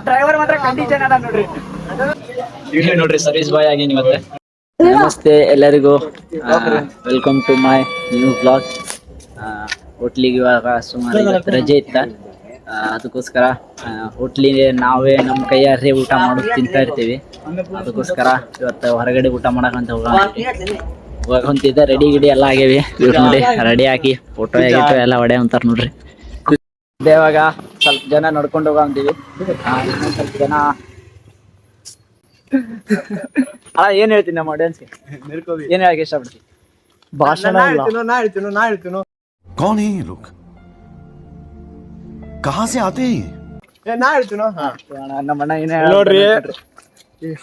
Driver ಮಾತ್ರ condition ಅದ ನೋಡ್ರಿ. ನೋಡ್ರಿ ಸರ್ವಿಸ್ ಬಾಯ್ ಆಗಿ ಇವತ್ತೆ. ನಮಸ್ತೆ ಎಲ್ಲರಿಗೂ, welcome to my new blog. ಹೋಟ್ಲಿಗೆ ಇವಾಗ ಸುಮಾರು ಇವತ್ತು ರಜೆ ಇತ್ತ, ಅದಕ್ಕೋಸ್ಕರ ಹೋಟ್ಲಿಗೆ ನಾವೇ ನಮ್ಮ ಕೈಯಾರೆ ಊಟ ಮಾಡೋದು ತಿಂತಾ ಇರ್ತೀವಿ. ಅದಕ್ಕೋಸ್ಕರ ಇವತ್ತು ಹೊರಗಡೆ ಊಟ ಮಾಡಕಂತ ಹೋಗಂತಿದ್ದೆ. ರೆಡಿ ಗಿಡಿ ಎಲ್ಲ ಆಗ್ಯಾವಿ. ಇವ್ರು ನೋಡಿ ರೆಡಿ ಹಾಕಿ ಫೋಟೋ ಆಗಿಟ್ಟು ಎಲ್ಲ ಹೊಡೆ ಅಂತಾರ ನೋಡ್ರಿ. ಇವಾಗ ಸ್ವಲ್ಪ ಜನ ನಡ್ಕೊಂಡು ಹೋಗಂತೀವಿ. ಸ್ವಲ್ಪ ಜನ ಏನ್ ಹೇಳ್ತೀನಿ ನಮ್ಮ ಆಡಿಯನ್ಸ್ಗೆ, ಏನ್ ಹೇಳಕ್ ಇಷ್ಟಪಡ್ತೀನಿ? ಭಾಷಣ ನಾ ಹೇಳ್ತೀನೋ कौन है ये लोग, कहाँ से आते हैं? ನಾ ಹೇಳ್ತೀನೋ. ನಮ್ಮಣ್ಣ ಏನೇ ನೋಡ್ರಿ,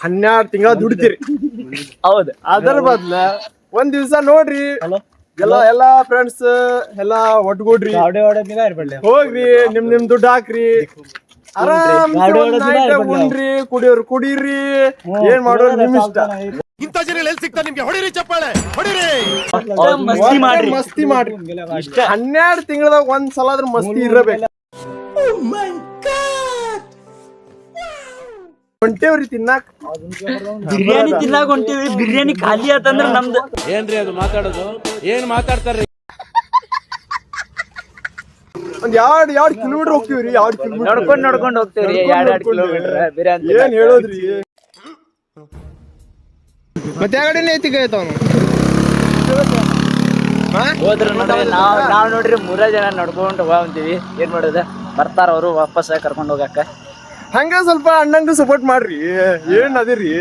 12 ತಿಂಗಳ ದುಡಿತೀರಿ. ಹೌದು, ಅದರ ಬದ್ಲ ಒಂದ್ ದಿವ್ಸ ನೋಡ್ರಿ, ಎಲ್ಲಾ ಫ್ರೆಂಡ್ಸ್ ಎಲ್ಲಾ ಒಟ್ಗೂಡ್ರಿ, ಹೋಗ್ರಿ, ನಿಮ್ ದುಡ್ಡು ಹಾಕ್ರಿ, ಆರಾಮ್ ಉಣ್ರಿ, ಕುಡಿಯೋರು ಕುಡೀರಿ, ಏನ್ ಮಾಡೋರು ನಿಮ್ ಇಷ್ಟ. ಇಂಥ ಜನ ಎಲ್ಲಿ ಸಿಗ್ತಾರೆ ನಿಮ್ಗೆ? ಹೊಡಿರಿ ಚಪ್ಪಾಳೆ, ಹೊಡಿರಿ, ಮಸ್ತಿ ಮಾಡ್ರಿ. 12 ತಿಂಗಳದಾಗ ಒಂದ್ ಸಲ ಆದ್ರೂ ಮಸ್ತಿ ಇರಬೇಕು. ಹೊಂಟೇವ್ರಿ ತಿನ್ನಾಕ, ಬಿರಿಯಾನಿ ತಿನ್ನಾಕ ಹೊಂಟೇವ್ರಿ. ಬಿರಿಯಾನಿ ಖಾಲಿ ಆತಂದ್ರ ನಮ್ದು ಏನ್ರಿ ಅದು ಮಾತಾಡೋದು? ಏನ್ ಮಾತಾಡ್ತಾರ್ರಿ? ಒಂದ್ 2 ಕಿಲೋಮೀಟರ್ ಹೋಗ್ತೀವ್ರಿ. 2 ಕಿಲೋಮೀಟರ್ ನಡ್ಕೊಂಡ್ ಹೋಗ್ತೇವ್ರಿ. 2 ಕಿಲೋಮೀಟರ್ ಬಿರಿಯಾನಿ ಏನ್ ಹೇಳೋದ್ರಿ. ಮತ್ತೆ ಆ ಕಡೆನೇ ಐತಿ ಅವನು ಹೋದ್ರ ನೋಡ್ರಿ. ನಾವ್ ನೋಡ್ರಿ 3 ಜನ ನಡ್ಕೊಂಡು ಹೋಗ್ತೀವಿ. ಏನ್ ಮಾಡೋದ, ಬರ್ತಾರ ಅವರು ವಾಪಸ್ ಕರ್ಕೊಂಡ್ ಹೋಗಕ್ಕ. ಹಂಗ ಸ್ವಲ್ಪ ಅಣ್ಣಂಗೂ ಸಪೋರ್ಟ್ ಮಾಡ್ರಿ. ಏನ್ ಅದಿರಿ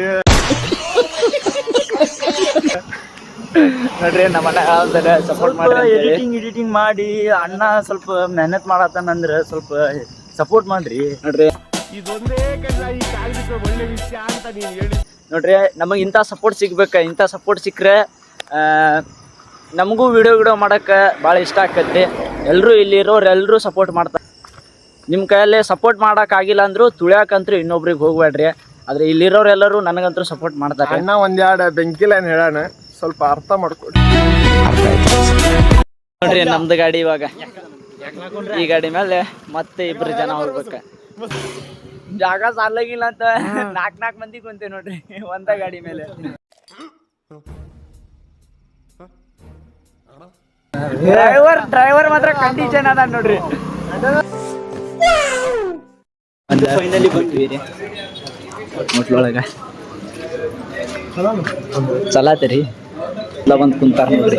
ನೋಡ್ರಿ, ನಮ್ಮಣ್ಣ ಸಪೋರ್ಟ್ ಮಾಡಿ ಎಡಿಟಿಂಗ್ ಮಾಡಿ ಅಣ್ಣ ಸ್ವಲ್ಪ ಮೆಹನತ್ ಮಾಡತ್ತಂದ್ರ ಸ್ವಲ್ಪ ಸಪೋರ್ಟ್ ಮಾಡ್ರಿ. ನೋಡ್ರಿ, ಇದೊಂದೇ ಒಳ್ಳೆ ವಿಷಯ ಅಂತ ನೀನ್ ಹೇಳಿ. ನೋಡ್ರಿ, ನಮಗ್ ಇಂಥ ಸಪೋರ್ಟ್ ಸಿಗ್ಬೇಕ. ಇಂಥ ಸಪೋರ್ಟ್ ಸಿಕ್ಕರೆ ನಮಗೂ ವಿಡಿಯೋ ಮಾಡಕ್ಕೆ ಭಾಳ ಇಷ್ಟ ಆಕತಿ. ಎಲ್ಲರೂ ಇಲ್ಲಿರೋರು ಎಲ್ಲರೂ ಸಪೋರ್ಟ್ ಮಾಡ್ತಾರೆ. ನಿಮ್ಮ ಕೈಯಲ್ಲಿ ಸಪೋರ್ಟ್ ಮಾಡೋಕ್ಕಾಗಿಲ್ಲ ಅಂದರೂ ತುಳಿಯಾಕಂತೂ ಇನ್ನೊಬ್ರಿಗೆ ಹೋಗ್ಬೇಡ್ರಿ. ಆದರೆ ಇಲ್ಲಿರೋರು ಎಲ್ಲರೂ ನನಗಂತೂ ಸಪೋರ್ಟ್ ಮಾಡ್ತಾರೆ. ಅಣ್ಣ 1-2 ಬೆಂಕಿ ಲೈನ್ ಹೇಳೋಣ, ಸ್ವಲ್ಪ ಅರ್ಥ ಮಾಡ್ಕೊಡಿ. ನೋಡ್ರಿ, ನಮ್ದು ಗಾಡಿ ಇವಾಗ ಈ ಗಾಡಿ ಮೇಲೆ ಮತ್ತೆ 2 ಜನ ಹೋಗ್ಬೇಕು. ಜಾಗ ಸಾಲಾಗಿಲ್ಲ ಅಂತ 4 ಮಂದಿ ಕುಂತೇವೆ ನೋಡ್ರಿ ಒಂದ ಗಾಡಿ ಮೇಲೆ. ಡ್ರೈವರ್ ಮಾತ್ರ ಕಂಡೀಷನ್ ಅದ ನೋಡ್ರಿ. ಫೈನಲಿ ಬಂದ್ವಿ ರೀ ಹೋಟ್ಲೊಳಗ. ಚಲಾತರಿ ಎಲ್ಲ ಬಂದು ಕುಂತಾರ ನೋಡ್ರಿ.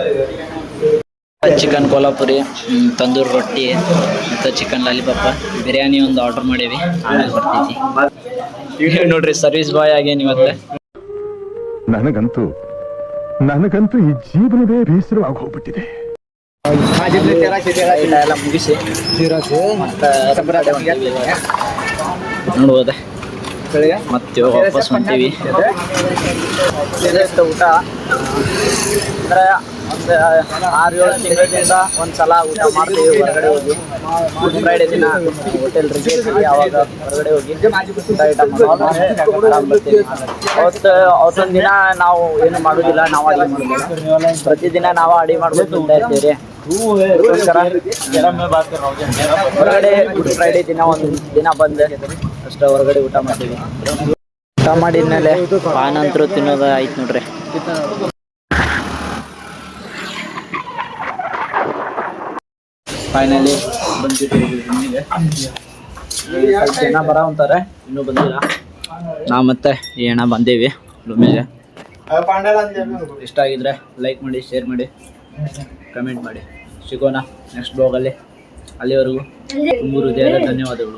ಚಿಕನ್ ಕೊಲ್ಹಾಪುರಿ, ತಂದೂರ್ ರೊಟ್ಟಿ ಮತ್ತು ಚಿಕನ್ ಲಾಲಿಪಾಪ, ಬಿರಿಯಾನಿ ಒಂದು ಆರ್ಡರ್ ಮಾಡೀವಿ. ಆಮೇಲೆ ಬರ್ತೈತಿ ನೋಡ್ರಿ. ಸರ್ವಿಸ್ ಬಾಯ್ ಆಗೇನಿ ಇವತ್ತೆ. ನನಗಂತೂ ಈ ಜೀವನವೇ ಬೇಸರವಾಗಿ ಹೋಗ್ಬಿಟ್ಟಿದೆ. ಎಲ್ಲ ಮುಗಿಸಿ ನೋಡ್ಬೋದ, ಮತ್ತೆ ವಾಪಸ್ ಹೊಂಟೀವಿ. ಊಟ ಅಂದ್ರೆ ಒಂದು 6-7 ತಿಂಗಳಿಂದ ಒಂದ್ಸಲ ಊಟ ಮಾಡ್ತೀವಿ ಹೊರಗಡೆ ಹೋಗಿ. ಗುಡ್ ಫ್ರೈಡೆ ದಿನ ಹೋಟೆಲ್ ರಜೆ ಇರ್ತೀವಿ, ಆವಾಗ ಹೊರಗಡೆ ಹೋಗಿ ಊಟ ಬರ್ತೀವಿ. ಅವತ್ತೊಂದು ದಿನ ನಾವು ಏನು ಮಾಡೋದಿಲ್ಲ, ನಾವು ಅಡಿಗೆ ಮಾಡೋದಿಲ್ಲ. ಪ್ರತಿದಿನ ನಾವು ಅಡಿಗೆ ಮಾಡ್ಬೇಕು ತಿಂತಾ ಇರ್ತೀವಿ. ಹೊರಗಡೆ ಗುಡ್ ಫ್ರೈಡೆ ದಿನ ಒಂದು ದಿನ ಬಂದು ಅಷ್ಟೇ ಹೊರಗಡೆ ಊಟ ಮಾಡ್ತೀವಿ. ಊಟ ಮಾಡಿದ್ಮೇಲೆ ಪಾನಂತರೂ ತಿನ್ನೋದು ಆಯ್ತು ನೋಡ್ರಿ. ಫೈನಲಿ ಬಂದಿದ್ದೀವಿ. ಸ್ವಲ್ಪ ಜನ ಬರೋಂತಾರೆ, ಇನ್ನೂ ಬಂದಿಲ್ಲ. ನಾವು ಮತ್ತೆ ಈ ಅಣ್ಣ ಬಂದೇವಿ ರೂಮಿಗೆ. ಇಷ್ಟ ಆಗಿದ್ರೆ ಲೈಕ್ ಮಾಡಿ, ಶೇರ್ ಮಾಡಿ, ಕಮೆಂಟ್ ಮಾಡಿ. ಸಿಗೋಣ ನೆಕ್ಸ್ಟ್ ಬ್ಲಾಗಲ್ಲಿ. ಅಲ್ಲಿವರೆಗೂ ತುಂಬ ಹೃದಯದ ಧನ್ಯವಾದಗಳು.